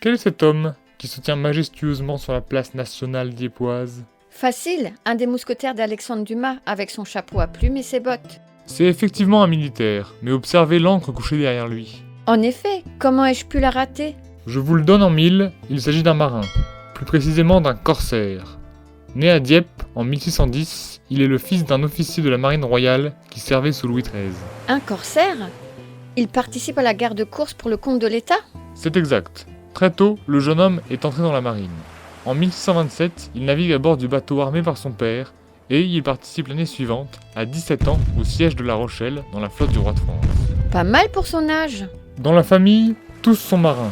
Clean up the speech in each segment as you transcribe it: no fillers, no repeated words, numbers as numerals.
Quel est cet homme qui se tient majestueusement sur la place nationale diepoise? Facile, un des mousquetaires d'Alexandre Dumas, avec son chapeau à plumes et ses bottes. C'est effectivement un militaire, mais observez l'encre couchée derrière lui. En effet, comment ai-je pu la rater? Je vous le donne en mille, il s'agit d'un marin, plus précisément d'un corsaire. Né à Dieppe en 1610, il est le fils d'un officier de la marine royale qui servait sous Louis XIII. Un corsaire? Il participe à la guerre de course pour le compte de l'État? C'est exact. Très tôt, le jeune homme est entré dans la marine. En 1627, il navigue à bord du bateau armé par son père, et il participe l'année suivante, à 17 ans, au siège de La Rochelle, dans la flotte du roi de France. Pas mal pour son âge. Dans la famille, tous sont marins.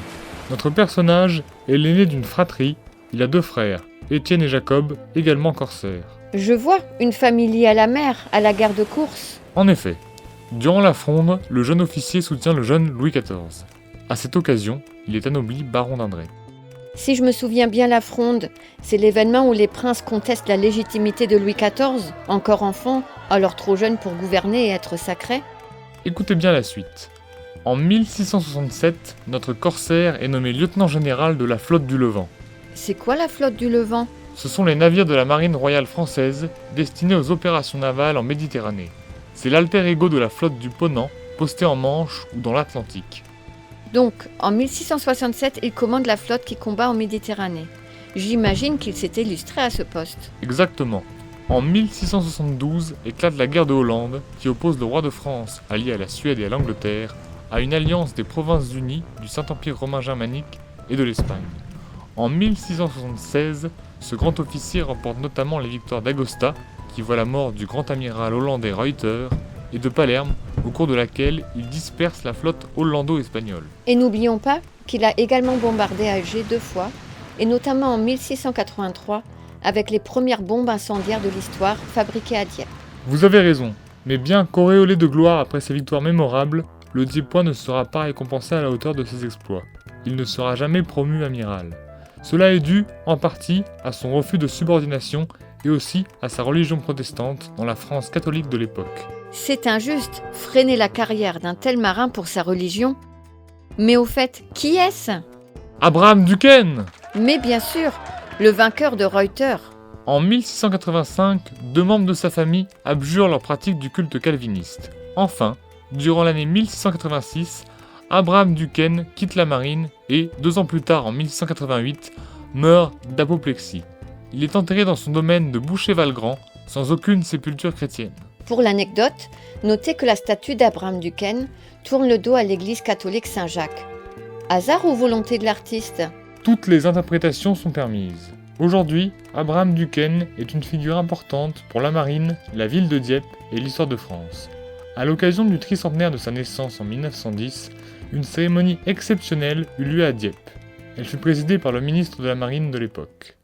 Notre personnage est l'aîné d'une fratrie, il a 2 frères, Étienne et Jacob, également corsaires. Je vois, une famille liée à la mer, à la guerre de course. En effet, durant la Fronde, le jeune officier soutient le jeune Louis XIV. À cette occasion, il est anobli baron d'Indray. Si je me souviens bien, la Fronde, c'est l'événement où les princes contestent la légitimité de Louis XIV, encore enfant, alors trop jeune pour gouverner et être sacré. Écoutez bien la suite. En 1667, notre corsaire est nommé lieutenant général de la flotte du Levant. C'est quoi la flotte du Levant? Ce sont les navires de la marine royale française destinés aux opérations navales en Méditerranée. C'est l'alter ego de la flotte du Ponant, postée en Manche ou dans l'Atlantique. Donc, en 1667, il commande la flotte qui combat en Méditerranée. J'imagine qu'il s'est illustré à ce poste. Exactement. En 1672 éclate la guerre de Hollande qui oppose le roi de France, allié à la Suède et à l'Angleterre, à une alliance des Provinces-Unies, du Saint-Empire romain germanique et de l'Espagne. En 1676, ce grand officier remporte notamment les victoires d'Agosta, qui voit la mort du grand amiral hollandais Ruyter, et de Palerme, au cours de laquelle il disperse la flotte hollando-espagnole. Et n'oublions pas qu'il a également bombardé Alger 2 fois, et notamment en 1683, avec les premières bombes incendiaires de l'histoire fabriquées à Dieppe. Vous avez raison, mais bien qu'auréolé de gloire après ces victoires mémorables, le Diepois ne sera pas récompensé à la hauteur de ses exploits. Il ne sera jamais promu amiral. Cela est dû, en partie, à son refus de subordination et aussi à sa religion protestante dans la France catholique de l'époque. C'est injuste, freiner la carrière d'un tel marin pour sa religion. Mais au fait, qui est-ce? Abraham Duquesne! Mais bien sûr, le vainqueur de Ruyter. En 1685, 2 membres de sa famille abjurent leur pratique du culte calviniste. Enfin, durant l'année 1686, Abraham Duquesne quitte la marine et, 2 ans plus tard en 1688, meurt d'apoplexie. Il est enterré dans son domaine de Boucher-Valgrand, sans aucune sépulture chrétienne. Pour l'anecdote, notez que la statue d'Abraham Duquesne tourne le dos à l'église catholique Saint-Jacques. Hasard ou volonté de l'artiste? Toutes les interprétations sont permises. Aujourd'hui, Abraham Duquesne est une figure importante pour la marine, la ville de Dieppe et l'histoire de France. À l'occasion du tricentenaire de sa naissance en 1910, une cérémonie exceptionnelle eut lieu à Dieppe. Elle fut présidée par le ministre de la Marine de l'époque.